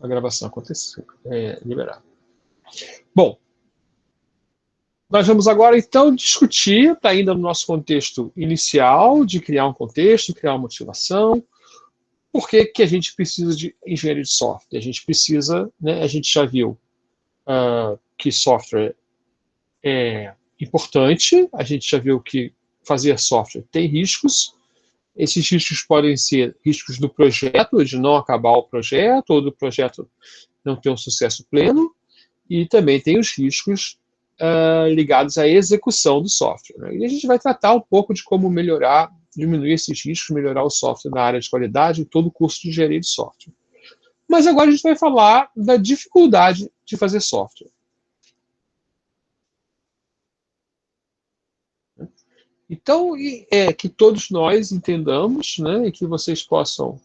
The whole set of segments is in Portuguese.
a gravação acontecer, liberar. Bom, nós vamos agora, então, discutir, está ainda no nosso contexto inicial, de criar um contexto, criar uma motivação. Por que que a gente precisa de engenharia de software? A gente precisa, né, a gente já viu que software é importante, a gente já viu que fazer software tem riscos. Esses riscos podem ser riscos do projeto, de não acabar o projeto, ou do projeto não ter um sucesso pleno, e também tem os riscos ligados à execução do software, né? E a gente vai tratar um pouco de como melhorar, diminuir esses riscos, melhorar o software na área de qualidade em todo o curso de engenharia de software. Mas agora a gente vai falar da dificuldade de fazer software. Então, que todos nós entendamos, né, e que vocês possam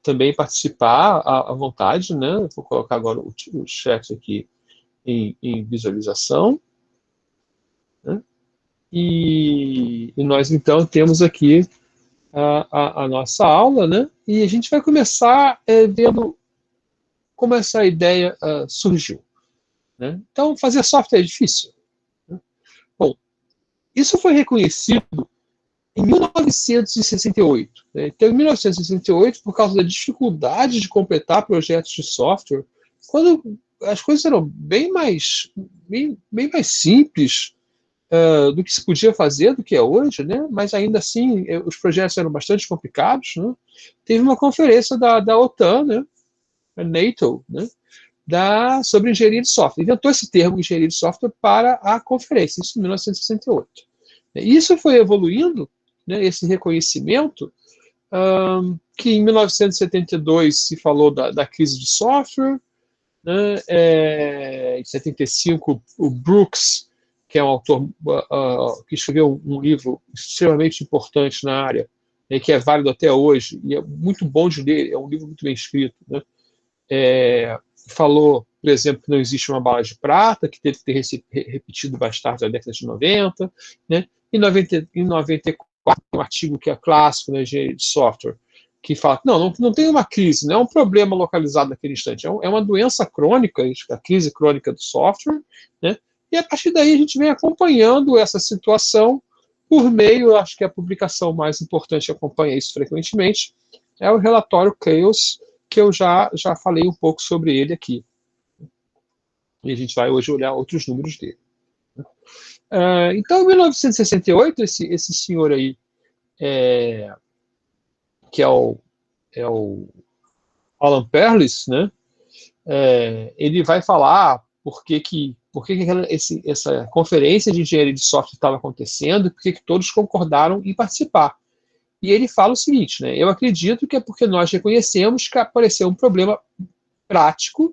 também participar à vontade, né? Vou colocar agora o chat aqui em visualização, né? E nós, então, temos aqui a nossa aula, né? E a gente vai começar vendo como essa ideia surgiu, né? Então, fazer software é difícil, né? Bom, isso foi reconhecido em 1968. Né? Então, em 1968, por causa da dificuldade de completar projetos de software, quando as coisas eram bem mais simples do que se podia fazer do que é hoje, né? Mas ainda assim os projetos eram bastante complicados, né? Teve uma conferência da OTAN, né? A NATO, né? Sobre engenharia de software. Inventou esse termo engenharia de software para a conferência, isso em 1968. Isso foi evoluindo, né, esse reconhecimento, que em 1972 se falou da crise de software, né, em 75 o Brooks, que é um autor que escreveu um livro extremamente importante na área, né, que é válido até hoje, e é muito bom de ler, é um livro muito bem escrito, né, falou, por exemplo, que não existe uma bala de prata, que teve que ter repetido mais tarde na década de 90, né? Em 94, um artigo que é clássico na engenharia de software, que fala que não tem uma crise, não é um problema localizado naquele instante, é uma doença crônica, a crise crônica do software, né? E a partir daí a gente vem acompanhando essa situação por meio, acho que a publicação mais importante que acompanha isso frequentemente é o relatório Chaos, que eu já falei um pouco sobre ele aqui. E a gente vai hoje olhar outros números dele. Então, em 1968, esse senhor aí, que é o Alan Perlis, né, ele vai falar por que essa conferência de engenharia de software estava acontecendo, por que todos concordaram em participar. E ele fala o seguinte, né, eu acredito que é porque nós reconhecemos que apareceu um problema prático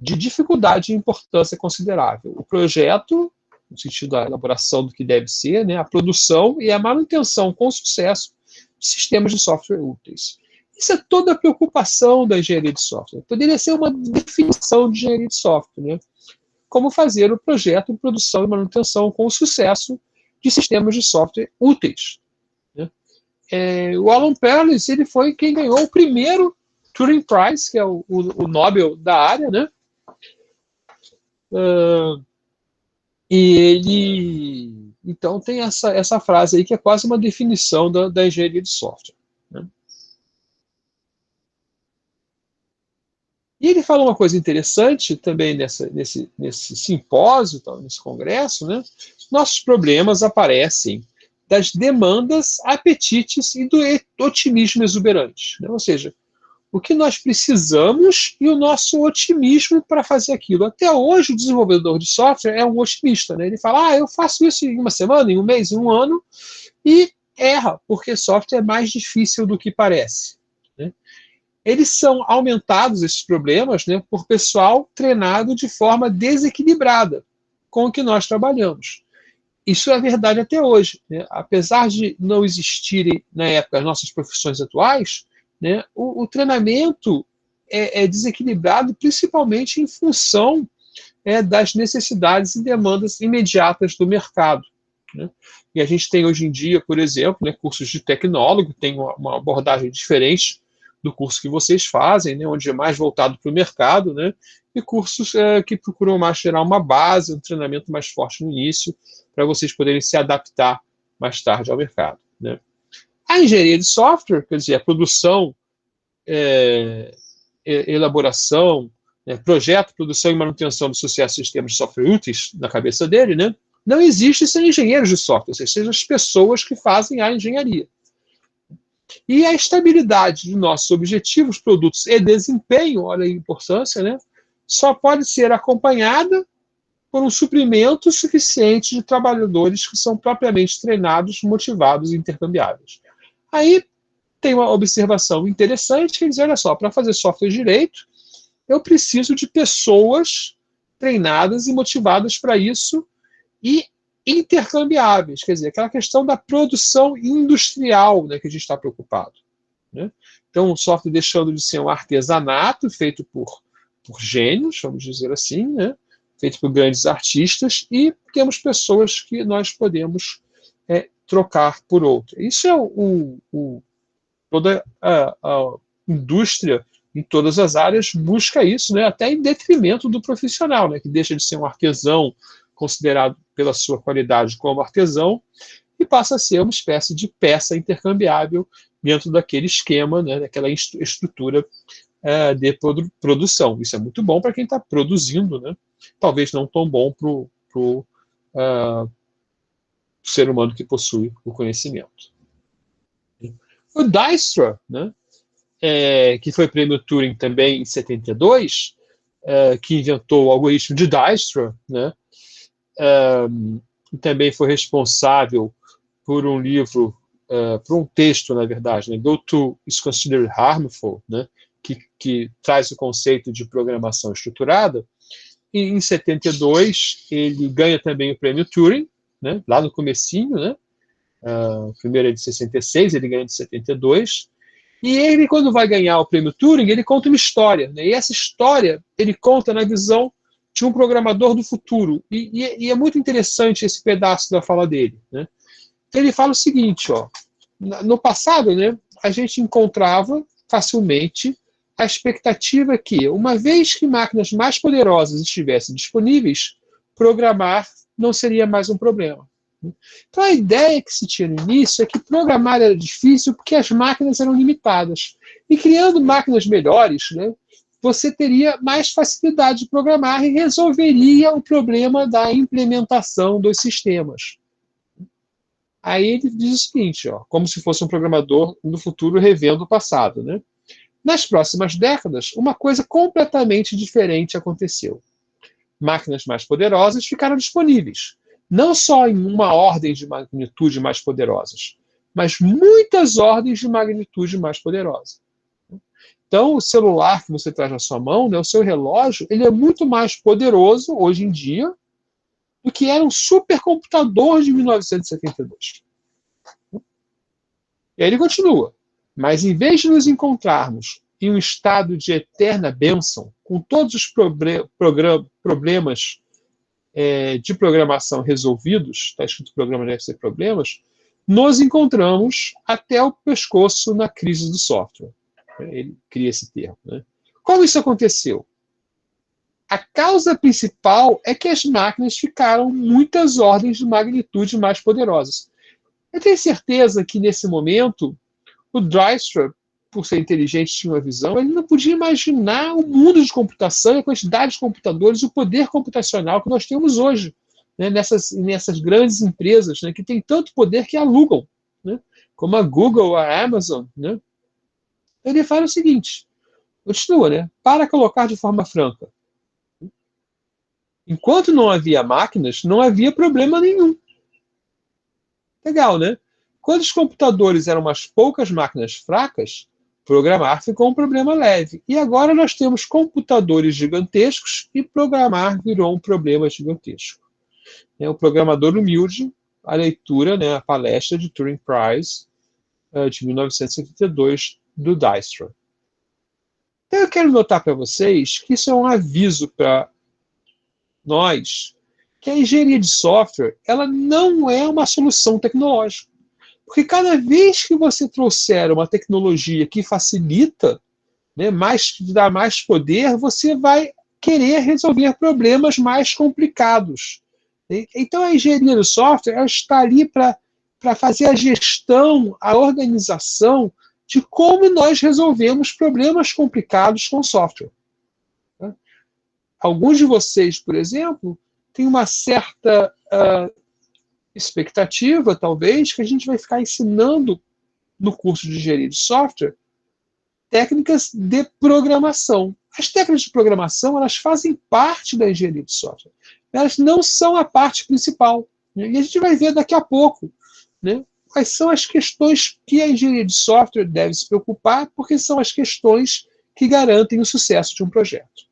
de dificuldade e importância considerável. O projeto, no sentido da elaboração do que deve ser, né, a produção e a manutenção com sucesso de sistemas de software úteis. Isso é toda a preocupação da engenharia de software. Poderia ser uma definição de engenharia de software, né? Como fazer o projeto de produção e manutenção com sucesso de sistemas de software úteis. Né? O Alan Perlis, ele foi quem ganhou o primeiro Turing Prize, que é o Nobel da área, né? E ele, então, tem essa frase aí que é quase uma definição da engenharia de software, né? E ele fala uma coisa interessante também nesse simpósio, nesse congresso, né? Nossos problemas aparecem das demandas, apetites e do otimismo exuberante, né? Ou seja, o que nós precisamos e o nosso otimismo para fazer aquilo. Até hoje, o desenvolvedor de software é um otimista, né? Ele fala, eu faço isso em uma semana, em um mês, em um ano, e erra, porque software é mais difícil do que parece, né? Eles são aumentados, esses problemas, né, por pessoal treinado de forma desequilibrada com o que nós trabalhamos. Isso é verdade até hoje, né? Apesar de não existirem, na época, as nossas profissões atuais, né, o treinamento é desequilibrado principalmente em função das necessidades e demandas imediatas do mercado, né? E a gente tem hoje em dia, por exemplo, né, cursos de tecnólogo, tem uma abordagem diferente do curso que vocês fazem, né, onde é mais voltado para o mercado, né, e cursos que procuram mais gerar uma base, um treinamento mais forte no início, para vocês poderem se adaptar mais tarde ao mercado, né. A engenharia de software, quer dizer, a produção, elaboração, projeto, produção e manutenção do sucesso de sistemas de software úteis na cabeça dele, né, não existe sem engenheiros de software, ou seja, sejam as pessoas que fazem a engenharia. E a estabilidade de nossos objetivos, produtos e desempenho, olha a importância, né, só pode ser acompanhada por um suprimento suficiente de trabalhadores que são propriamente treinados, motivados e intercambiáveis. Aí tem uma observação interessante que diz, olha só, para fazer software direito, eu preciso de pessoas treinadas e motivadas para isso e intercambiáveis, quer dizer, aquela questão da produção industrial, né, que a gente está preocupado, né? Então, o software deixando de ser um artesanato feito por gênios, vamos dizer assim, né, feito por grandes artistas, e temos pessoas que nós podemos trocar por outras. Isso é toda a indústria, em todas as áreas, busca isso, né, até em detrimento do profissional, né, que deixa de ser um artesão considerado pela sua qualidade como artesão, e passa a ser uma espécie de peça intercambiável dentro daquele esquema, né, daquela estrutura de produção. Isso é muito bom para quem está produzindo, né, talvez não tão bom para o ser humano que possui o conhecimento. O Dijkstra, né, que foi prêmio Turing também em 72, que inventou o algoritmo de Dijkstra, né, também foi responsável por um livro, por um texto, na verdade, né, Go-To is Considered Harmful, né, que traz o conceito de programação estruturada. E em 72 ele ganha também o prêmio Turing, né, lá no comecinho, né, o primeiro é de 66, ele ganha de 72, e ele, quando vai ganhar o prêmio Turing, ele conta uma história, né, e essa história ele conta na visão de um programador do futuro, e é muito interessante esse pedaço da fala dele, né. Então ele fala o seguinte, ó, no passado, né, a gente encontrava facilmente a expectativa que, uma vez que máquinas mais poderosas estivessem disponíveis, programar não seria mais um problema. Então a ideia que se tinha no início é que programar era difícil porque as máquinas eram limitadas. E criando máquinas melhores, né, você teria mais facilidade de programar e resolveria o problema da implementação dos sistemas. Aí ele diz o seguinte, ó, como se fosse um programador no futuro revendo o passado, né? Nas próximas décadas, uma coisa completamente diferente aconteceu. Máquinas mais poderosas ficaram disponíveis, não só em uma ordem de magnitude mais poderosas, mas muitas ordens de magnitude mais poderosas. Então, o celular que você traz na sua mão, né, o seu relógio, ele é muito mais poderoso hoje em dia do que era um supercomputador de 1972. E aí ele continua. Mas em vez de nos encontrarmos em um estado de eterna bênção, com todos os problemas de programação resolvidos, está escrito programa deve ser problemas, nos encontramos até o pescoço na crise do software. Ele cria esse termo, né? Como isso aconteceu? A causa principal é que as máquinas ficaram muitas ordens de magnitude mais poderosas. Eu tenho certeza que, nesse momento, o Dijkstra, por ser inteligente, tinha uma visão, ele não podia imaginar o mundo de computação, a quantidade de computadores, o poder computacional que nós temos hoje, né, nessas grandes empresas, né, que têm tanto poder que alugam, né, como a Google, a Amazon, né. Ele fala o seguinte, continua, né, para colocar de forma franca, enquanto não havia máquinas, não havia problema nenhum. Legal, né? Quando os computadores eram umas poucas máquinas fracas, programar ficou um problema leve. E agora nós temos computadores gigantescos e programar virou um problema gigantesco. O programador humilde, a leitura, né, a palestra de Turing Prize de 1972 do Dijkstra. Então eu quero notar para vocês que isso é um aviso para nós que a engenharia de software ela não é uma solução tecnológica. Porque cada vez que você trouxer uma tecnologia que facilita, né, que dá mais poder, você vai querer resolver problemas mais complicados. Então, a engenharia do software ela está ali para fazer a gestão, a organização de como nós resolvemos problemas complicados com software. Alguns de vocês, por exemplo, têm uma certa expectativa, talvez, que a gente vai ficar ensinando no curso de engenharia de software técnicas de programação. As técnicas de programação elas fazem parte da engenharia de software. Elas não são a parte principal. Né? E a gente vai ver daqui a pouco, né, quais são as questões que a engenharia de software deve se preocupar, porque são as questões que garantem o sucesso de um projeto.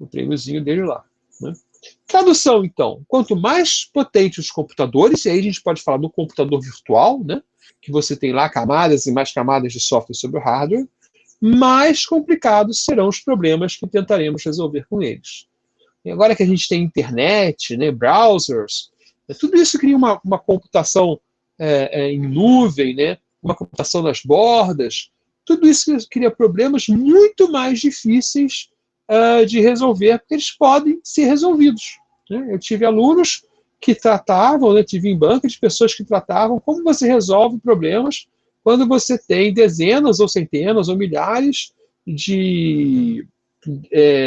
O prêmiozinho dele lá. Né? Tradução, então. Quanto mais potentes os computadores, e aí a gente pode falar do computador virtual, né, que você tem lá camadas e mais camadas de software sobre o hardware, mais complicados serão os problemas que tentaremos resolver com eles. E agora que a gente tem internet, né, browsers, tudo isso cria uma computação em nuvem, né, uma computação nas bordas, tudo isso cria problemas muito mais difíceis de resolver, porque eles podem ser resolvidos. Né? Eu tive alunos que tratavam, né, tive em banca de pessoas que tratavam como você resolve problemas quando você tem dezenas ou centenas ou milhares de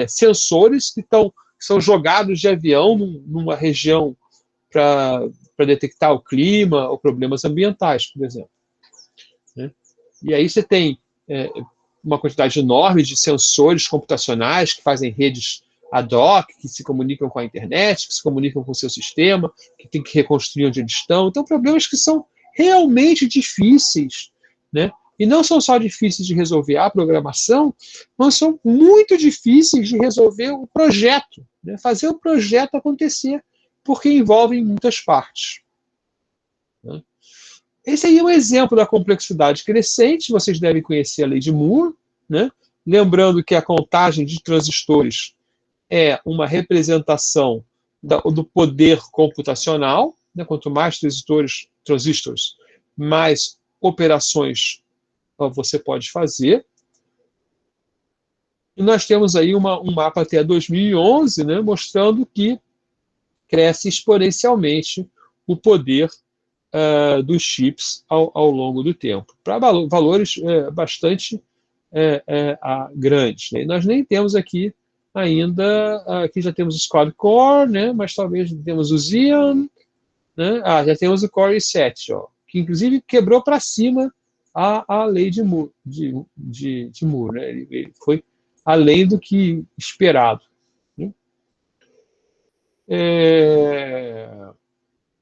sensores que são jogados de avião numa região para detectar o clima ou problemas ambientais, por exemplo. Né? E aí você tem uma quantidade enorme de sensores computacionais que fazem redes ad hoc, que se comunicam com a internet, que se comunicam com o seu sistema, que tem que reconstruir onde eles estão. Então, problemas que são realmente difíceis, né? E não são só difíceis de resolver a programação, mas são muito difíceis de resolver o projeto, né? Fazer o projeto acontecer, porque envolvem muitas partes. Né? Esse aí é um exemplo da complexidade crescente. Vocês devem conhecer a lei de Moore, né? Lembrando que a contagem de transistores é uma representação do poder computacional, né? Quanto mais transistores, mais operações você pode fazer. E nós temos aí um mapa até 2011, né? Mostrando que cresce exponencialmente o poder dos chips ao longo do tempo, para valores bastante grandes. Né? E nós nem temos aqui ainda, aqui já temos o quad-core, né? Mas talvez temos o Xeon, né? Já temos o Core i7, ó, que inclusive quebrou para cima a lei de Moore, de Moore, né? Ele foi além do que esperado. Né?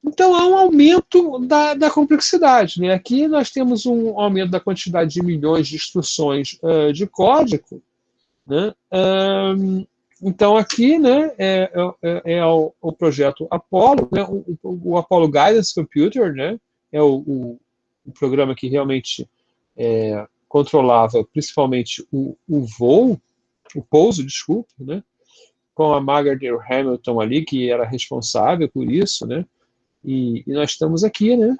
Então, há um aumento da complexidade. Né? Aqui nós temos um aumento da quantidade de milhões de instruções de código. Né? Então, aqui, né, o projeto Apollo, né, o Apollo Guidance Computer, né, é o programa que realmente controlava principalmente o voo, o pouso, desculpe, né, com a Margaret Hamilton ali, que era responsável por isso, né, e nós estamos aqui, né,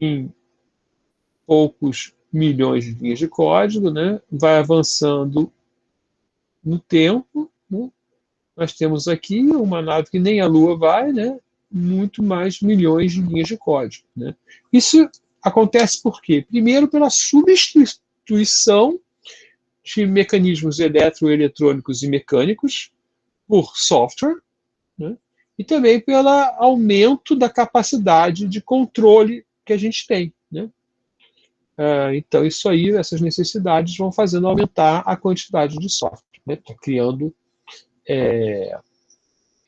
em poucos milhões de linhas de código, né, vai avançando no tempo, né, nós temos aqui uma nave que nem a Lua vai, né, muito mais milhões de linhas de código. Né. Isso acontece por quê? Primeiro, pela substituição de mecanismos eletroeletrônicos e mecânicos por software, né, e também pelo aumento da capacidade de controle que a gente tem. Né. Então, isso aí, essas necessidades vão fazendo aumentar a quantidade de software, né, criando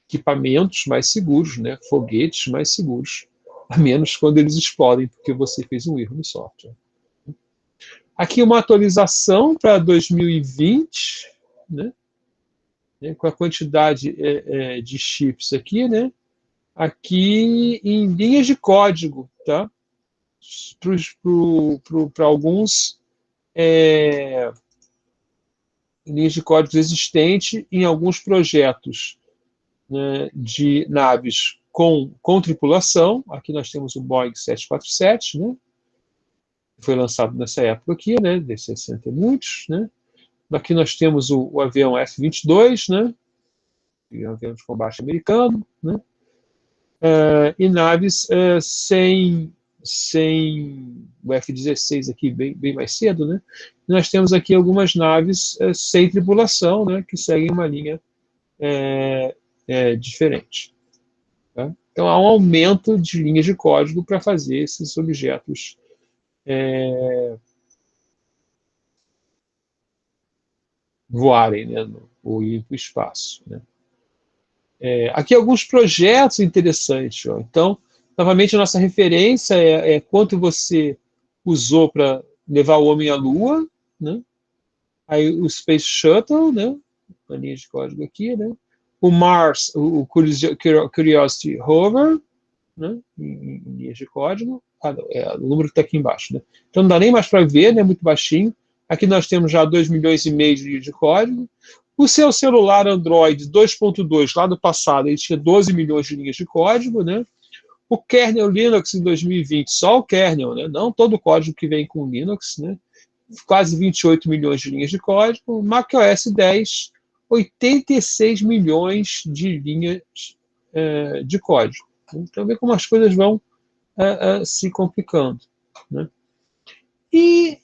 equipamentos mais seguros, né, foguetes mais seguros, a menos quando eles explodem porque você fez um erro no software. Aqui uma atualização para 2020, né, com a quantidade de chips aqui, né, aqui em linhas de código, tá? Para alguns linhas de código existentes em alguns projetos né, de naves com tripulação. Aqui nós temos o Boeing 747, né, que foi lançado nessa época aqui, né, de 60 e muitos, né. Aqui nós temos o avião F-22, né, que é um avião de combate americano, né, e naves sem o F-16 aqui bem mais cedo, né? Nós temos aqui algumas naves sem tripulação, né, que seguem uma linha diferente. Tá? Então há um aumento de linhas de código para fazer esses objetos voarem, né, ou ir para o espaço. Né? Aqui alguns projetos interessantes. Ó. Então, novamente, a nossa referência é quanto você usou para levar o homem à Lua, né? Aí o Space Shuttle, né? A linha de código aqui, né? O Mars, o Curiosity Rover, né? Em linhas de código. O número que está aqui embaixo, né? Então não dá nem mais para ver, né? Muito baixinho. Aqui nós temos já 2,5 milhões de linhas de código. O seu celular Android 2.2, lá do passado, ele tinha 12 milhões de linhas de código, né? O kernel Linux em 2020, só o kernel, né? Não todo o código que vem com Linux, né? Quase 28 milhões de linhas de código. macOS 10, 86 milhões de linhas de código. Então, vê como as coisas vão se complicando. Né? E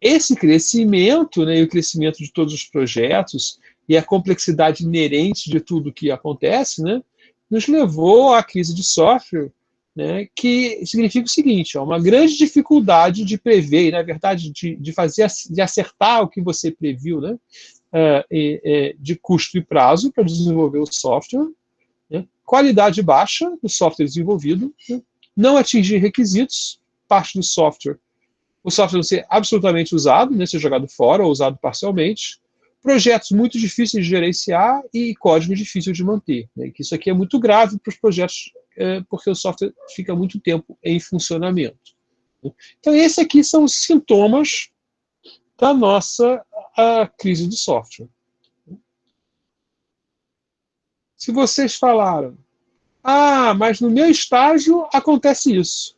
esse crescimento, né, e o crescimento de todos os projetos e a complexidade inerente de tudo que acontece, né, nos levou à crise de software, né, que significa o seguinte, uma grande dificuldade de prever, e, na verdade, de acertar o que você previu, né, de custo e prazo para desenvolver o software, né, qualidade baixa do software desenvolvido, né, não atingir requisitos, parte do software, o software não ser absolutamente usado, né, ser jogado fora ou usado parcialmente, projetos muito difíceis de gerenciar e código difícil de manter. Né, que isso aqui é muito grave para os projetos, porque o software fica muito tempo em funcionamento. Então, esses aqui são os sintomas da nossa crise do software. Se vocês falaram, mas no meu estágio acontece isso.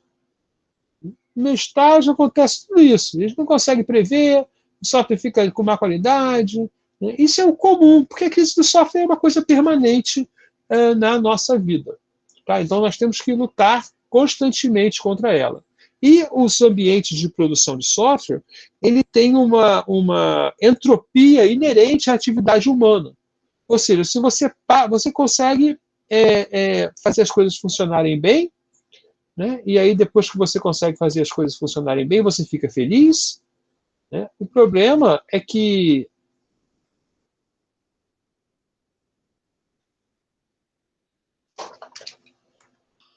No meu estágio acontece tudo isso. A gente não consegue prever, o software fica com má qualidade. Né? Isso é o comum, porque a crise do software é uma coisa permanente na nossa vida. Tá? Então, nós temos que lutar constantemente contra ela. E os ambientes de produção de software, ele tem uma entropia inerente à atividade humana. Ou seja, se você consegue fazer as coisas funcionarem bem, né? E aí, depois que você consegue fazer as coisas funcionarem bem, você fica feliz. Né? O problema é que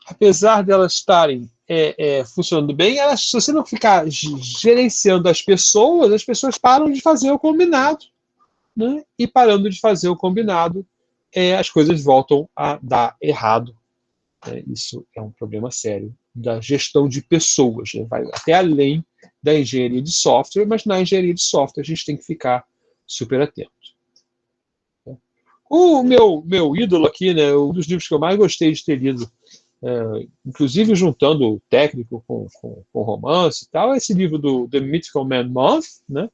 apesar de elas estarem funcionando bem, se você não ficar gerenciando as pessoas param de fazer o combinado. Né? E parando de fazer o combinado, as coisas voltam a dar errado. Isso é um problema sério da gestão de pessoas. Né? Vai até além da engenharia de software, mas na engenharia de software a gente tem que ficar super atento. O meu ídolo aqui, né, um dos livros que eu mais gostei de ter lido, inclusive juntando o técnico com romance e tal, é esse livro do The Mythical Man Month. Né?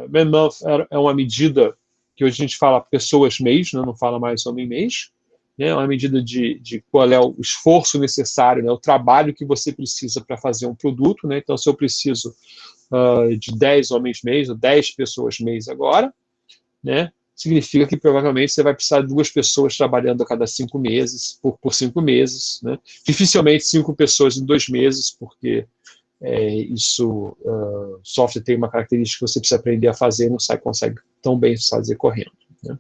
Man Month é uma medida que hoje a gente fala pessoas-mês, né, não fala mais homem-mês, né, é uma medida de qual é o esforço necessário, né, o trabalho que você precisa para fazer um produto. Né? Então, se eu preciso de 10 homens-mês ou 10 pessoas-mês agora, né, significa que provavelmente você vai precisar de 2 pessoas trabalhando a cada 5 meses, por 5 meses. Né? Dificilmente 5 pessoas em 2 meses, porque software tem uma característica que você precisa aprender a fazer e não consegue tão bem fazer correndo. Né?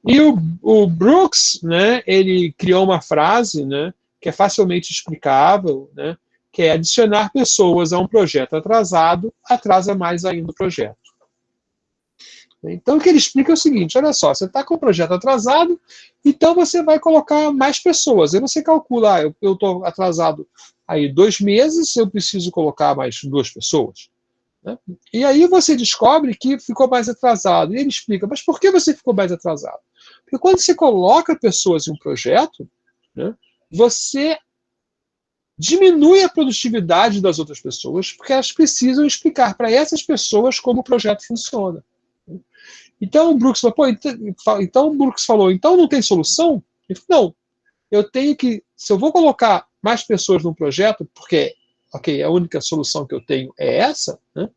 E o Brooks, né, ele criou uma frase, né, que é facilmente explicável, né, que é adicionar pessoas a um projeto atrasado atrasa mais ainda o projeto. Então, o que ele explica é o seguinte, olha só, você está com o projeto atrasado, então você vai colocar mais pessoas. Aí você calcula, eu estou atrasado aí 2 meses, eu preciso colocar mais 2 pessoas. Né? E aí você descobre que ficou mais atrasado. E ele explica, mas por que você ficou mais atrasado? Porque quando você coloca pessoas em um projeto, né, você diminui a produtividade das outras pessoas, porque elas precisam explicar para essas pessoas como o projeto funciona. Então o Brooks falou, então não tem solução? Ele falou, não, eu tenho que, se eu vou colocar mais pessoas num projeto, porque, ok, a única solução que eu tenho é essa, né?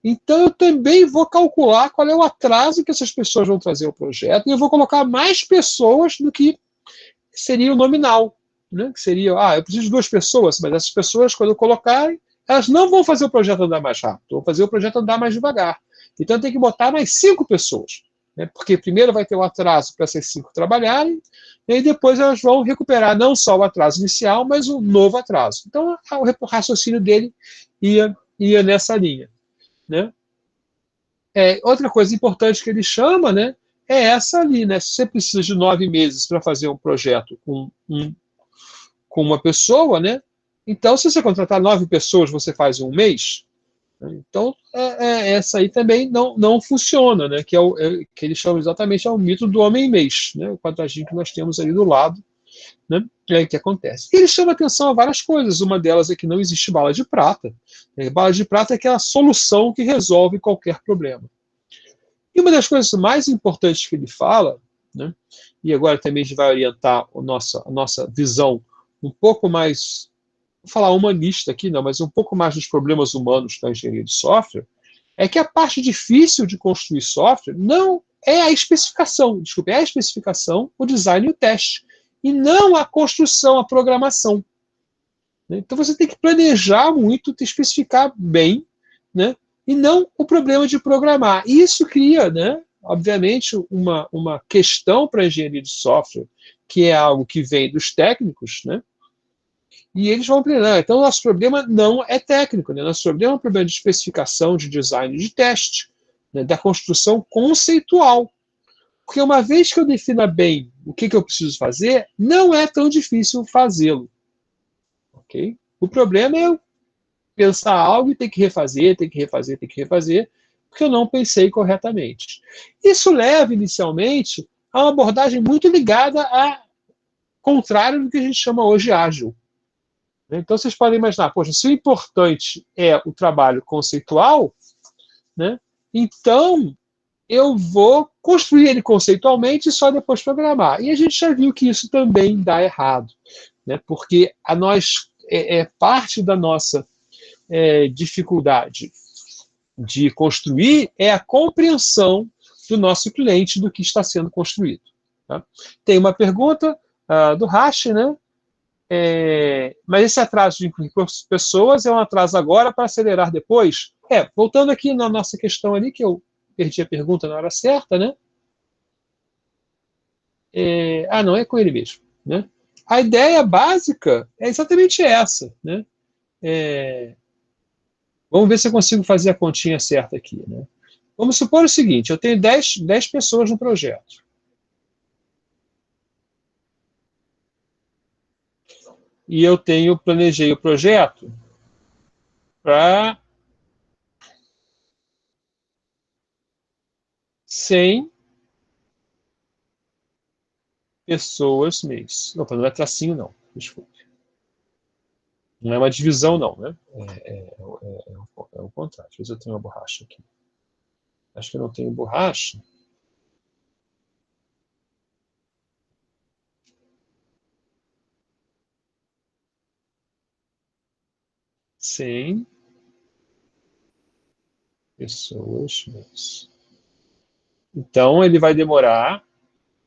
Então eu também vou calcular qual é o atraso que essas pessoas vão trazer ao projeto, e eu vou colocar mais pessoas do que seria o nominal, né? Que seria, eu preciso de 2 pessoas, mas essas pessoas, quando eu colocarem, elas não vão fazer o projeto andar mais rápido, vão fazer o projeto andar mais devagar. Então tem que botar mais 5 pessoas, né? Porque primeiro vai ter um atraso para essas 5 trabalharem, e depois elas vão recuperar não só o atraso inicial, mas um novo atraso. Então o raciocínio dele ia nessa linha, né? Outra coisa importante que ele chama, né, é essa ali, né? Se você precisa de 9 meses para fazer um projeto com uma pessoa, né? Então, se você contratar 9 pessoas, você faz em um mês. Então, essa aí também não funciona, né? Que ele chama exatamente o mito do homem-mês, né? O quadradinho que nós temos ali do lado, né? É o que acontece. Ele chama atenção a várias coisas. Uma delas é que não existe bala de prata. Bala de prata é aquela solução que resolve qualquer problema. E uma das coisas mais importantes que ele fala, né? E agora também a gente vai orientar a nossa visão um pouco mais, vou falar humanista aqui, não, mas um pouco mais dos problemas humanos da engenharia de software, é que a parte difícil de construir software não é a especificação, desculpe, é a especificação, o design e o teste, e não a construção, a programação. Então você tem que planejar muito, especificar bem, né? E não o problema de programar. E isso cria, né, obviamente, uma questão para a engenharia de software, que é algo que vem dos técnicos, né? E eles vão aprender. Então, nosso problema não é técnico, né? Nosso problema é um problema de especificação, de design, de teste, né? Da construção conceitual. Porque uma vez que eu defina bem o que eu preciso fazer, não é tão difícil fazê-lo. Okay? O problema é eu pensar algo e ter que refazer, porque eu não pensei corretamente. Isso leva, inicialmente, a uma abordagem muito ligada a contrário do que a gente chama hoje ágil. Então, vocês podem imaginar, poxa, se o importante é o trabalho conceitual, né, então eu vou construir ele conceitualmente e só depois programar. E a gente já viu que isso também dá errado, né, porque parte da nossa dificuldade de construir é a compreensão do nosso cliente do que está sendo construído. Tá? Tem uma pergunta do Hash, né? Mas esse atraso de incluir pessoas é um atraso agora para acelerar depois? Voltando aqui na nossa questão ali, que eu perdi a pergunta na hora certa, né? Não, é com ele mesmo. Né? A ideia básica é exatamente essa. Né? Vamos ver se eu consigo fazer a continha certa aqui. Né? Vamos supor o seguinte, eu tenho 10 pessoas no projeto. E eu planejei o projeto para 100 pessoas mês. Opa, não é tracinho, não. Desculpe. Não é uma divisão, não. Né? É o contrário. Às vezes eu tenho uma borracha aqui. Acho que eu não tenho borracha. Cem pessoas mês. Então, ele vai demorar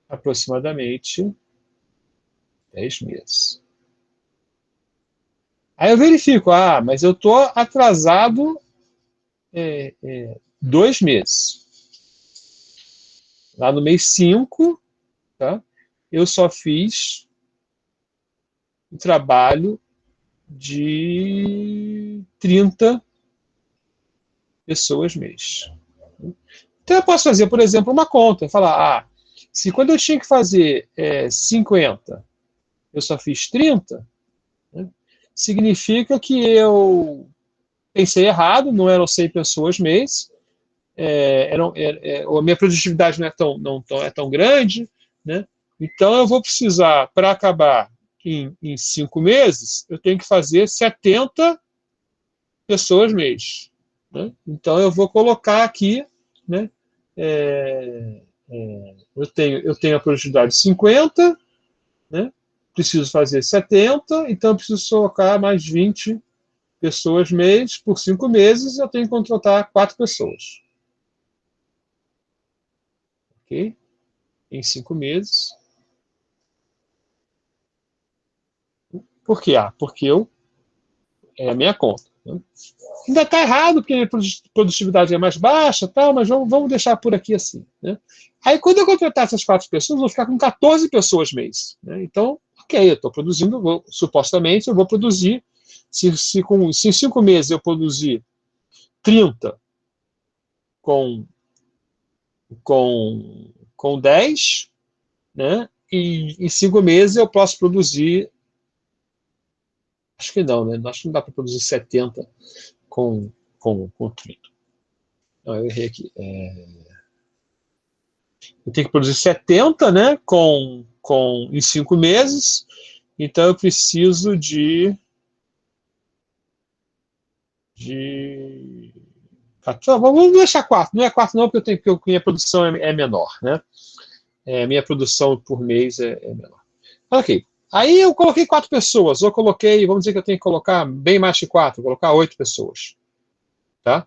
aproximadamente 10 meses. Aí eu verifico, mas eu estou atrasado 2 meses. Lá no mês 5, tá, eu só fiz o trabalho de 30 pessoas mês. Então eu posso fazer, por exemplo, uma conta, falar, se quando eu tinha que fazer 50, eu só fiz 30, né, significa que eu pensei errado, não eram 100 pessoas mês, a minha produtividade não é tão grande, né? Então, eu vou precisar, para acabar em 5 meses, eu tenho que fazer 70 pessoas mês, né? Então, eu vou colocar aqui, né? Eu tenho a produtividade de 50, né? Preciso fazer 70, então eu preciso colocar mais 20 pessoas mês. Por 5 meses, eu tenho que contratar 4 pessoas. Ok? Em 5 meses. Por quê? Porque é a minha conta, né? Ainda está errado, porque a produtividade é mais baixa, tal, mas vamos deixar por aqui assim, né? Aí, quando eu contratar essas 4 pessoas, eu vou ficar com 14 pessoas mês, né? Então, ok, eu estou produzindo, supostamente, eu vou produzir, se em 5 meses eu produzir 30 com, com 10, né? E em 5 meses eu posso produzir, acho que não, né? Acho que não dá para produzir 70 com 30. Não, eu errei aqui. Eu tenho que produzir 70, né, em 5 meses, então eu preciso de vamos deixar 4, não é 4 não, porque minha produção é menor, né? Minha produção por mês é menor. Ok, aí eu coloquei 4 pessoas, vamos dizer que eu tenho que colocar bem mais que 4, vou colocar 8 pessoas, tá?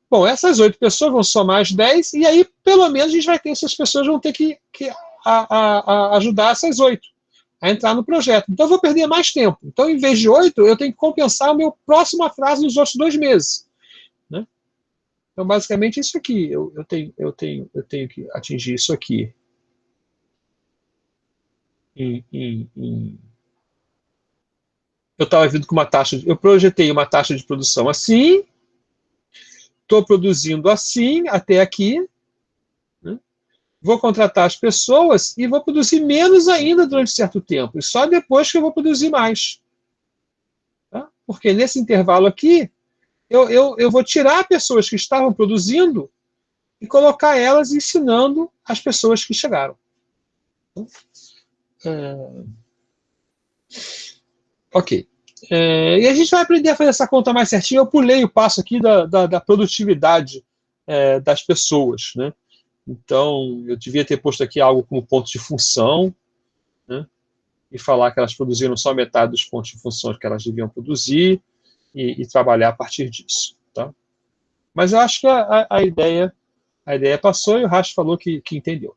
Bom, essas 8 pessoas vão somar as 10, e aí, pelo menos, essas pessoas vão ter que ajudar essas 8 a entrar no projeto. Então, eu vou perder mais tempo. Então, em vez de 8, eu tenho que compensar o meu próximo atraso nos outros 2 meses, né? Então, basicamente, isso aqui. Eu tenho que atingir isso aqui. Eu estava vindo com uma taxa. Eu projetei uma taxa de produção assim, estou produzindo assim até aqui, né? Vou contratar as pessoas e vou produzir menos ainda durante certo tempo. E só depois que eu vou produzir mais. Tá? Porque nesse intervalo aqui, eu vou tirar pessoas que estavam produzindo e colocar elas ensinando as pessoas que chegaram. É, ok. E a gente vai aprender a fazer essa conta mais certinho. Eu pulei o passo aqui da produtividade das pessoas, né? Então, eu devia ter posto aqui algo como ponto de função, né? E falar que elas produziram só metade dos pontos de funções que elas deviam produzir e trabalhar a partir disso, tá? Mas eu acho que a ideia passou e o Racho falou que entendeu.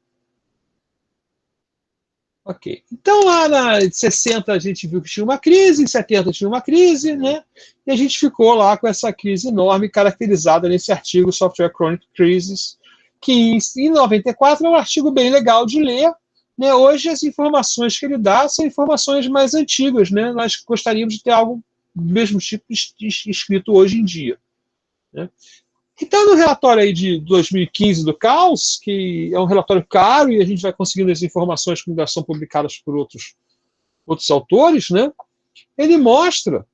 Ok. Então, lá na 60 a gente viu que tinha uma crise, em 70 tinha uma crise, né? E a gente ficou lá com essa crise enorme, caracterizada nesse artigo Software Chronic Crisis, que em 94 é um artigo bem legal de ler, né? Hoje as informações que ele dá são informações mais antigas, né? Nós gostaríamos de ter algo do mesmo tipo escrito hoje em dia, né? Então, no relatório aí de 2015 do Caos, que é um relatório caro e a gente vai conseguindo as informações que são publicadas por outros autores, né? Ele mostra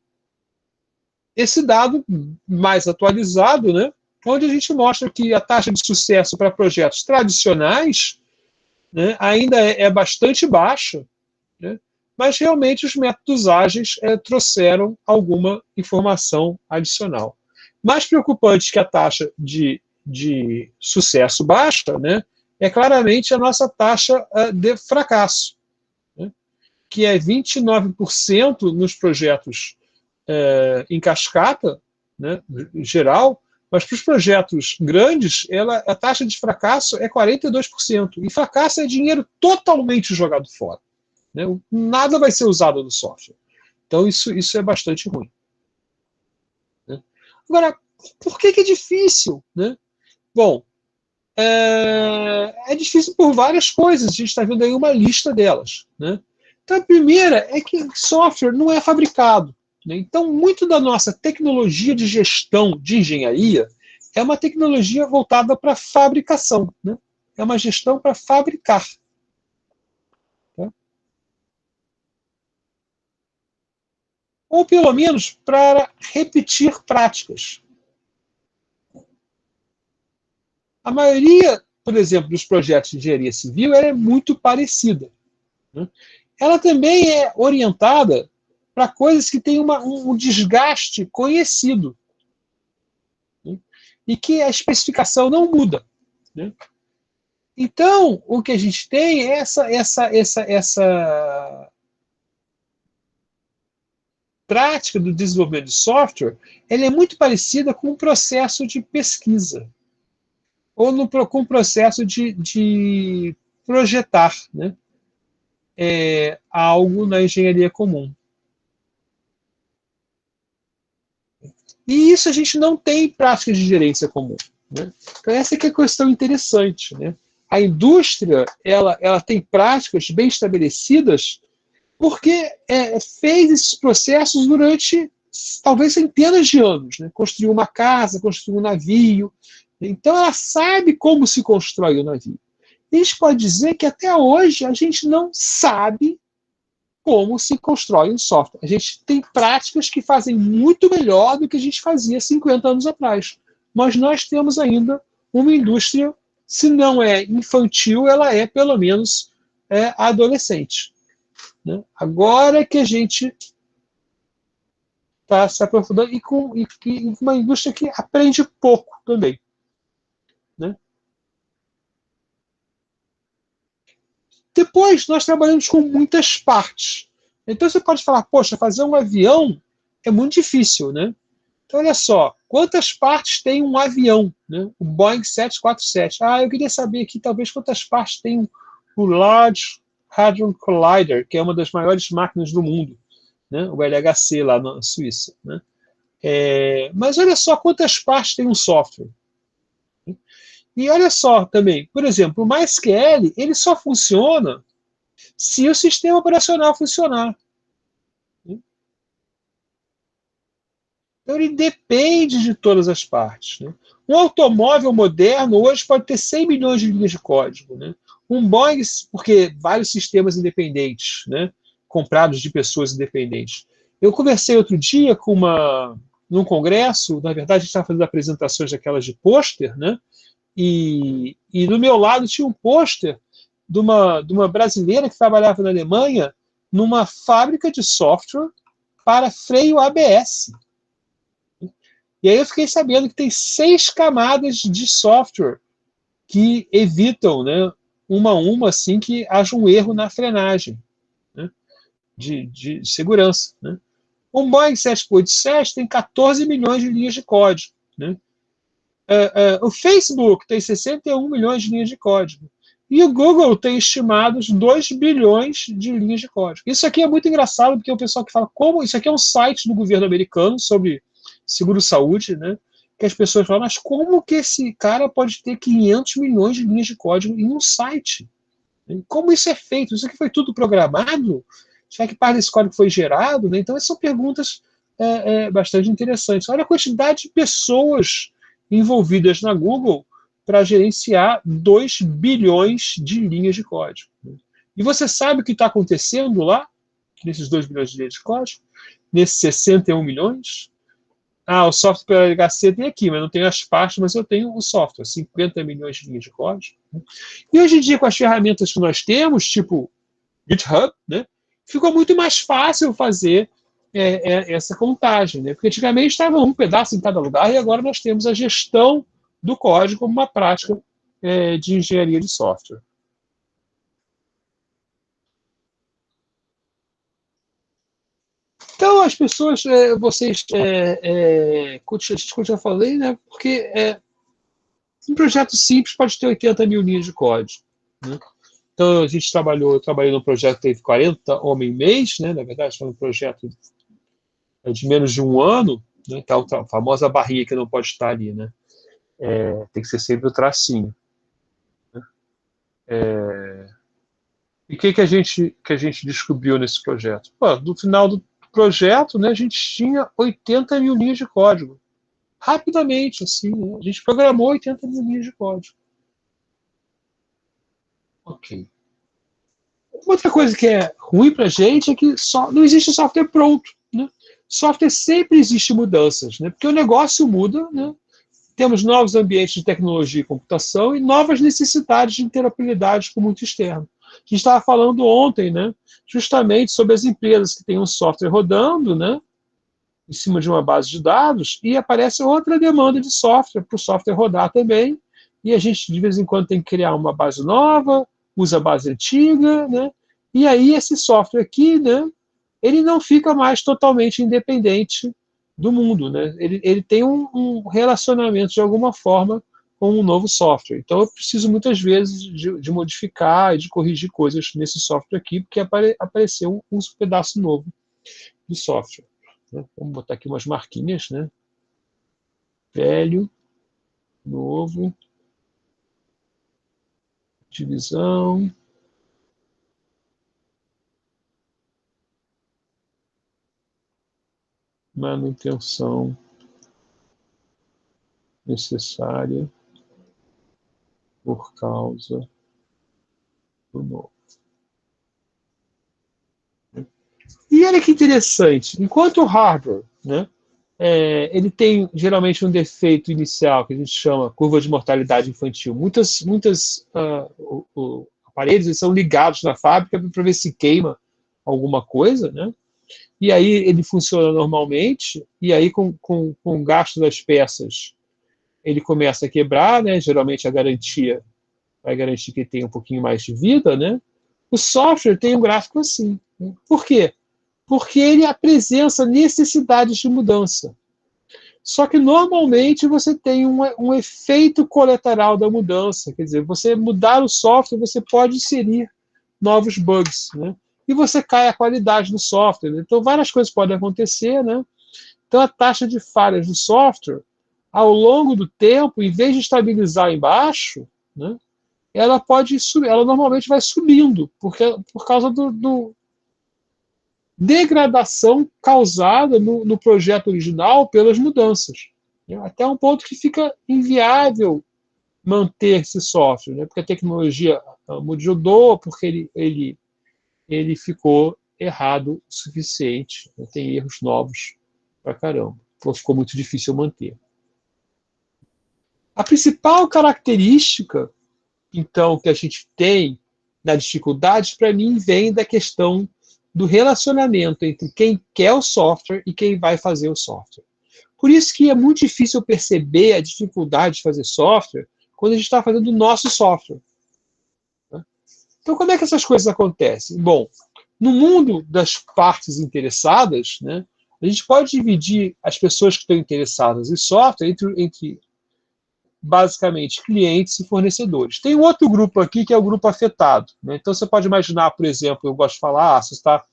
esse dado mais atualizado, né? Onde a gente mostra que a taxa de sucesso para projetos tradicionais, né, ainda é bastante baixa, né? Mas realmente os métodos ágeis trouxeram alguma informação adicional. Mais preocupante que a taxa de sucesso baixa, né, é claramente a nossa taxa de fracasso, né, que é 29% nos projetos em cascata, né, em geral, mas para os projetos grandes, a taxa de fracasso é 42%. E fracasso é dinheiro totalmente jogado fora, né? Nada vai ser usado no software. Então, isso é bastante ruim, né? Agora, por que é difícil, né? Bom, é difícil por várias coisas. A gente está vendo aí uma lista delas, né? Então, a primeira é que software não é fabricado, né? Então, muito da nossa tecnologia de gestão de engenharia é uma tecnologia voltada para fabricação, né? É uma gestão para fabricar, tá? Ou pelo menos para repetir práticas. A maioria por exemplo, dos projetos de engenharia civil, ela é muito parecida, né? Ela também é orientada para coisas que têm um desgaste conhecido, né? E que a especificação não muda, né? Então, o que a gente tem é essa prática do desenvolvimento de software, ela é muito parecida com o processo de pesquisa, ou com o processo de projetar, né, algo na engenharia comum. E isso a gente não tem em práticas de gerência comum, né? Então essa é que é a questão interessante, né? A indústria ela tem práticas bem estabelecidas porque fez esses processos durante talvez centenas de anos, né? Construiu uma casa, construiu um navio, então ela sabe como se constrói o navio. E a gente pode dizer que até hoje a gente não sabe como se constrói um software. A gente tem práticas que fazem muito melhor do que a gente fazia 50 anos atrás. Mas nós temos ainda uma indústria, se não é infantil, ela é pelo menos adolescente, né? Agora que a gente está se aprofundando e com uma indústria que aprende pouco também, né? Depois, nós trabalhamos com muitas partes. Então, você pode falar, poxa, fazer um avião é muito difícil, né? Então, olha só, quantas partes tem um avião, né? O Boeing 747. Eu queria saber aqui, talvez, quantas partes tem o Large Hadron Collider, que é uma das maiores máquinas do mundo, né? O LHC, lá na Suíça, né? Mas olha só quantas partes tem um software. E olha só também, por exemplo, o MySQL, ele só funciona se o sistema operacional funcionar. Então ele depende de todas as partes, né? Um automóvel moderno hoje pode ter 100 milhões de linhas de código, né? Um Boeing, porque vários sistemas independentes, né? Comprados de pessoas independentes. Eu conversei outro dia num congresso, na verdade a gente estava fazendo apresentações daquelas de pôster, né? E do meu lado tinha um pôster de uma brasileira que trabalhava na Alemanha numa fábrica de software para freio ABS. E aí eu fiquei sabendo que tem 6 camadas de software que evitam, né, uma a uma, assim, que haja um erro na frenagem, né, de segurança, né. Um Boeing 787 tem 14 milhões de linhas de código, né. O Facebook tem 61 milhões de linhas de código. E o Google tem estimados 2 bilhões de linhas de código. Isso aqui é muito engraçado, porque o pessoal que fala como... Isso aqui é um site do governo americano sobre seguro-saúde, né? Que as pessoas falam, mas como que esse cara pode ter 500 milhões de linhas de código em um site? Como isso é feito? Isso aqui foi tudo programado? Será que parte desse código foi gerado? Né? Então, essas são perguntas bastante interessantes. Olha a quantidade de pessoas envolvidas na Google para gerenciar 2 bilhões de linhas de código. E você sabe o que está acontecendo lá, nesses 2 bilhões de linhas de código? Nesses 61 milhões? O software LHC tem aqui, mas não tenho as partes, mas eu tenho o software, 50 milhões de linhas de código. E hoje em dia, com as ferramentas que nós temos, tipo GitHub, né, ficou muito mais fácil fazer essa contagem, né? Porque antigamente estava um pedaço em cada lugar e agora nós temos a gestão do código como uma prática de engenharia de software. Então, as pessoas, vocês, como eu já falei, né, porque um projeto simples pode ter 80 mil linhas de código, né? Então, a gente eu trabalhei num projeto que teve 40 homem-mês, né, na verdade, foi um projeto de menos de um ano, né, que é a famosa barrinha que não pode estar ali, né? Tem que ser sempre o tracinho. Né? E o que a gente descobriu nesse projeto? No final do projeto, né, a gente tinha 80 mil linhas de código. Rapidamente, assim, né? A gente programou 80 mil linhas de código. Ok. Outra coisa que é ruim para a gente é que não existe software pronto, né? Software sempre existe mudanças, né? Porque o negócio muda, né? temos novos ambientes de tecnologia e computação e novas necessidades de interoperabilidade com o mundo externo. A gente estava falando ontem, né, justamente sobre as empresas que têm um software rodando, né, em cima de uma base de dados, e aparece outra demanda de software para o software rodar também, e a gente de vez em quando tem que criar uma base nova, usa a base antiga, né, e aí esse software aqui, né, ele não fica mais totalmente independente do mundo, né? Ele tem um relacionamento de alguma forma com um novo software. Então eu preciso muitas vezes de modificar e de corrigir coisas nesse software aqui, porque apareceu um pedaço novo de software. Né? Vamos botar aqui umas marquinhas, né? Velho, novo, divisão, manutenção necessária por causa do novo. E olha que interessante, enquanto o hardware, né, ele tem geralmente um defeito inicial que a gente chama curva de mortalidade infantil. Muitos aparelhos eles são ligados na fábrica para ver se queima alguma coisa, né? E aí ele funciona normalmente, e aí com o gasto das peças ele começa a quebrar, né? Geralmente a garantia vai garantir que ele tenha um pouquinho mais de vida, né? O software tem um gráfico assim. Né? Por quê? Porque ele apresenta necessidades de mudança. Só que normalmente você tem um efeito colateral da mudança. Quer dizer, você mudar o software, você pode inserir novos bugs, né? E você cai a qualidade do software. Né? Então, várias coisas podem acontecer, né? Então, a taxa de falhas do software, ao longo do tempo, em vez de estabilizar embaixo, né? Ela pode subir, ela normalmente vai subindo, por causa do degradação causada no projeto original pelas mudanças. Né? Até um ponto que fica inviável manter esse software, né? Porque a tecnologia mudou, porque ele ficou errado o suficiente, né? Tem erros novos pra caramba, então ficou muito difícil manter. A principal característica, então, que a gente tem na dificuldade, para mim, vem da questão do relacionamento entre quem quer o software e quem vai fazer o software. Por isso que é muito difícil perceber a dificuldade de fazer software quando a gente está fazendo o nosso software. Né? Então, como é que essas coisas acontecem? Bom, no mundo das partes interessadas, né, a gente pode dividir as pessoas que estão interessadas em software entre basicamente clientes e fornecedores. Tem um outro grupo aqui que é o grupo afetado. Né? Então você pode imaginar, por exemplo, eu gosto de falar, você está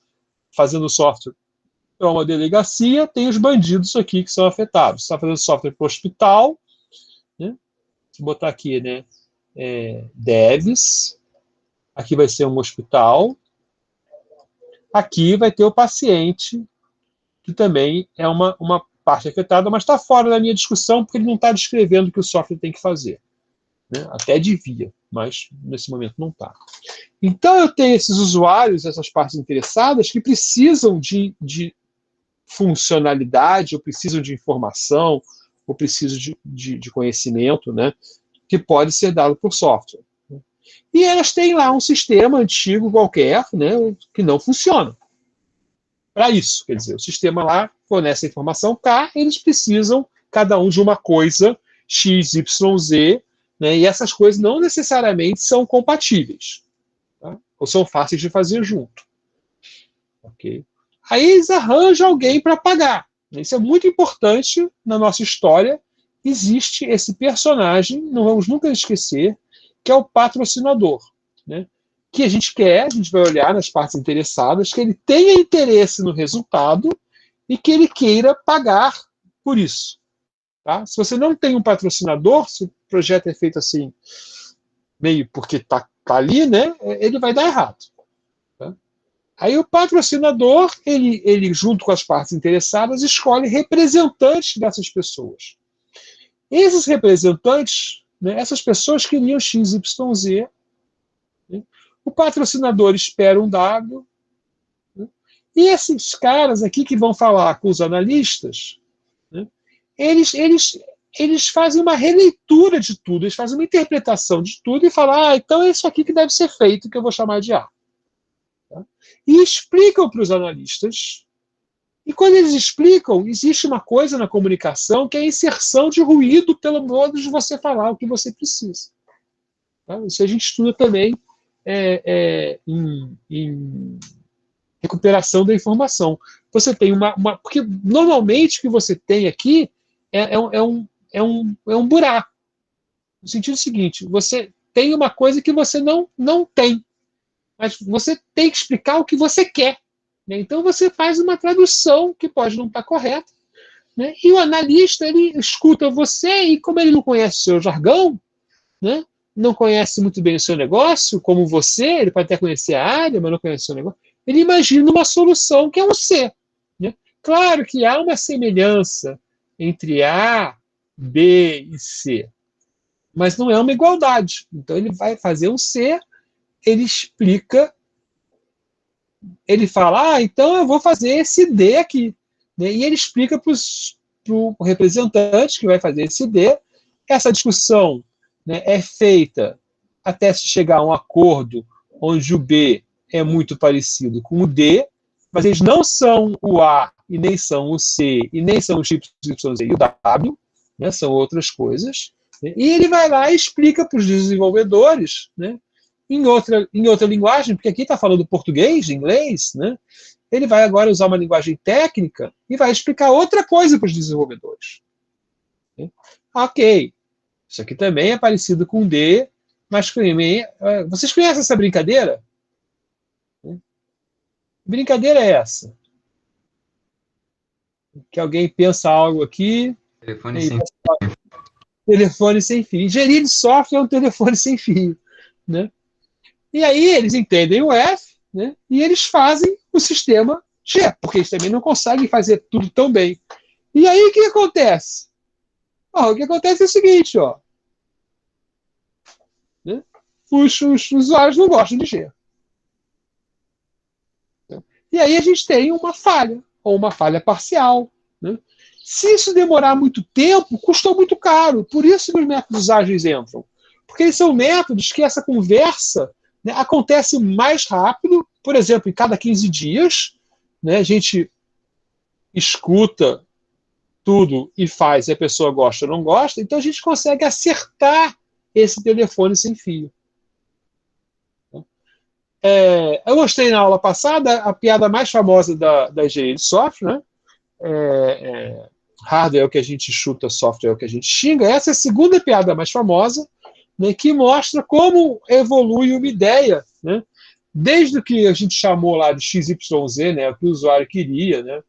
fazendo software para uma delegacia, tem os bandidos aqui que são afetados. Você está fazendo software para o hospital, né? Vou botar aqui, né? Devs, aqui vai ser um hospital, aqui vai ter o paciente, que também é uma parte afetada, mas está fora da minha discussão, porque ele não está descrevendo o que o software tem que fazer. Né? Até devia, mas nesse momento não está. Então eu tenho esses usuários, essas partes interessadas, que precisam de funcionalidade, ou precisam de informação, ou precisam de conhecimento, né, que pode ser dado por software. E elas têm lá um sistema antigo qualquer, né, que não funciona. Para isso, quer dizer, o sistema lá fornece a informação K, eles precisam, cada um de uma coisa, X, Y, Z, né, e essas coisas não necessariamente são compatíveis, tá? Ou são fáceis de fazer junto. Okay? Aí eles arranjam alguém para pagar. Isso é muito importante na nossa história. Existe esse personagem, não vamos nunca esquecer, que é o patrocinador. Né? Que a gente vai olhar nas partes interessadas, que ele tenha interesse no resultado e que ele queira pagar por isso. Tá? Se você não tem um patrocinador, se o projeto é feito assim, meio porque está ali, né, ele vai dar errado. Tá? Aí o patrocinador, ele, junto com as partes interessadas, escolhe representantes dessas pessoas. Esses representantes, né, essas pessoas queriam XYZ, né? O patrocinador espera um dado, né? E esses caras aqui que vão falar com os analistas, né, eles eles fazem uma releitura de tudo, eles fazem uma interpretação de tudo e falam, então é isso aqui que deve ser feito, que eu vou chamar de A. Tá? E explicam para os analistas. E quando eles explicam, existe uma coisa na comunicação que é a inserção de ruído pelo modo de você falar o que você precisa. Tá? Isso a gente estuda também em recuperação da informação. Você tem porque normalmente o que você tem aqui é um buraco. No sentido seguinte, você tem uma coisa que você não tem, mas você tem que explicar o que você quer. Né? Então você faz uma tradução que pode não estar correta, né? E o analista ele escuta você e como ele não conhece o seu jargão, né? Não conhece muito bem o seu negócio, como você, ele pode até conhecer a área, mas não conhece o seu negócio, ele imagina uma solução que é um C. Né? Claro que há uma semelhança entre A, B e C, mas não é uma igualdade. Então ele vai fazer um C, ele explica, ele fala, então eu vou fazer esse D aqui. Né? E ele explica para o representante que vai fazer esse D. Essa discussão, né, é feita até se chegar a um acordo onde o B é muito parecido com o D, mas eles não são o A e nem são o C e nem são o X, Y, Z e o W, né, são outras coisas. Né? E ele vai lá e explica para os desenvolvedores, né, em outra linguagem, porque aqui está falando português, inglês, né? Ele vai agora usar uma linguagem técnica e vai explicar outra coisa para os desenvolvedores. Né? Ok, isso aqui também é parecido com D, mas vocês conhecem essa brincadeira? Que brincadeira é essa? Que alguém pensa algo aqui... Telefone sem fio. Telefone sem fio. Engenharia de software é um telefone sem fio. Né? E aí eles entendem o F, né? E eles fazem o sistema G, porque eles também não conseguem fazer tudo tão bem. E aí o que acontece? O que acontece é o seguinte, né? Os usuários não gostam de G. E aí a gente tem uma falha, ou uma falha parcial. Né? Se isso demorar muito tempo, custa muito caro. Por isso que os métodos ágeis entram. Porque eles são métodos que essa conversa, né, acontece mais rápido, por exemplo, em cada 15 dias, né, a gente escuta tudo e faz, e a pessoa gosta ou não gosta, então a gente consegue acertar esse telefone sem fio. Eu mostrei na aula passada a piada mais famosa da engenharia de software, né? Hardware é o que a gente chuta, software é o que a gente xinga. Essa é a segunda piada mais famosa, né, que mostra como evolui uma ideia, né? Desde o que a gente chamou lá de XYZ, né, o que o usuário queria, né?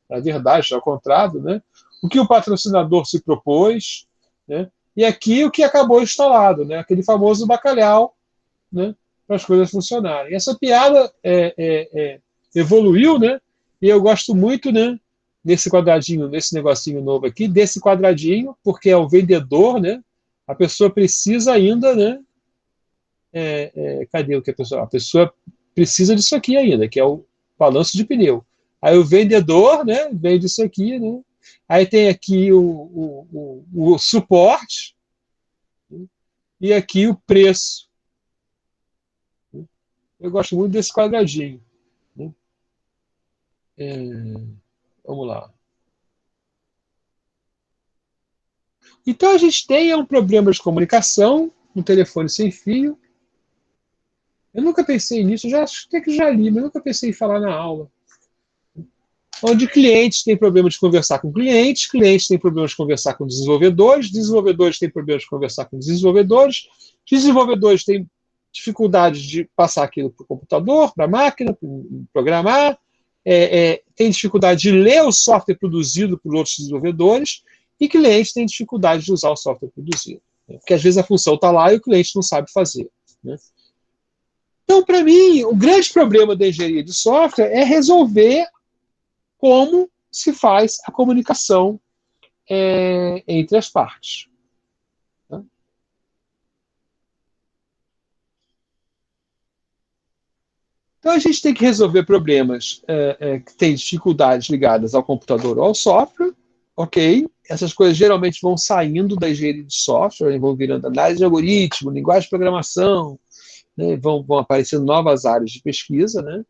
Na verdade, ao contrário, né? O que o patrocinador se propôs, né? E aqui o que acabou instalado, né? Aquele famoso bacalhau, né? Para as coisas funcionarem. Essa piada evoluiu, né? E eu gosto muito, né? Nesse quadradinho, nesse negocinho novo aqui, desse quadradinho, porque é o vendedor, né? A pessoa precisa ainda, né? Cadê o que a pessoa? A pessoa precisa disso aqui ainda, que é o balanço de pneu. Aí o vendedor, né? Vende isso aqui, né? Aí tem aqui o suporte, né? E aqui o preço. Eu gosto muito desse quadradinho. Né? Vamos lá. Então a gente tem um problema de comunicação no telefone sem fio. Eu nunca pensei nisso, até que já li, mas nunca pensei em falar na aula. Onde clientes têm problema de conversar com clientes, clientes têm problema de conversar com desenvolvedores, desenvolvedores têm problema de conversar com desenvolvedores, desenvolvedores têm dificuldade de passar aquilo para o computador, para a máquina, para programar, tem dificuldade de ler o software produzido por outros desenvolvedores, e clientes têm dificuldade de usar o software produzido. Né? Porque às vezes a função está lá e o cliente não sabe fazer. Né? Então, para mim, o grande problema da engenharia de software é resolver como se faz a comunicação entre as partes. Né? Então, a gente tem que resolver problemas que têm dificuldades ligadas ao computador ou ao software, ok, essas coisas geralmente vão saindo da engenharia de software, vão virando análise de algoritmo, linguagem de programação, né, vão aparecendo novas áreas de pesquisa, né?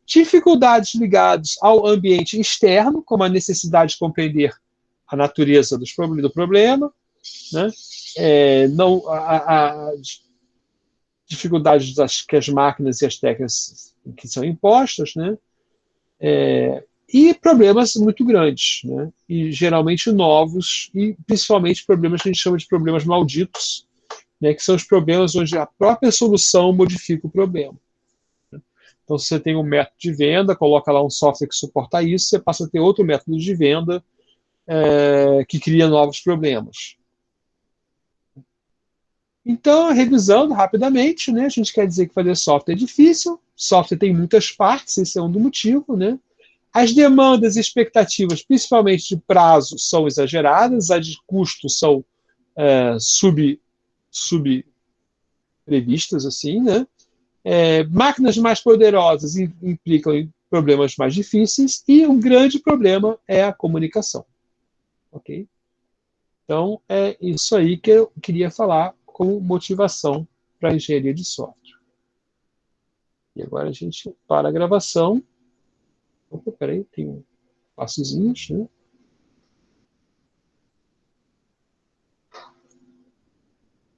Dificuldades ligadas ao ambiente externo, como a necessidade de compreender a natureza do problema, né? Não, dificuldades que as máquinas e as técnicas que são impostas, né? E problemas muito grandes, né? E geralmente novos, e principalmente problemas que a gente chama de problemas malditos, né? Que são os problemas onde a própria solução modifica o problema. Então, se você tem um método de venda, coloca lá um software que suporta isso, você passa a ter outro método de venda que cria novos problemas. Então, revisando rapidamente, né, a gente quer dizer que fazer software é difícil, software tem muitas partes, esse é um do motivo, né? As demandas e expectativas, principalmente de prazo, são exageradas, as de custo são sub previstas, assim, né? Máquinas mais poderosas implicam em problemas mais difíceis e um grande problema é a comunicação, ok? Então, é isso aí que eu queria falar como motivação para a engenharia de software. E agora a gente para a gravação. Opa, peraí, tem passozinhos, né?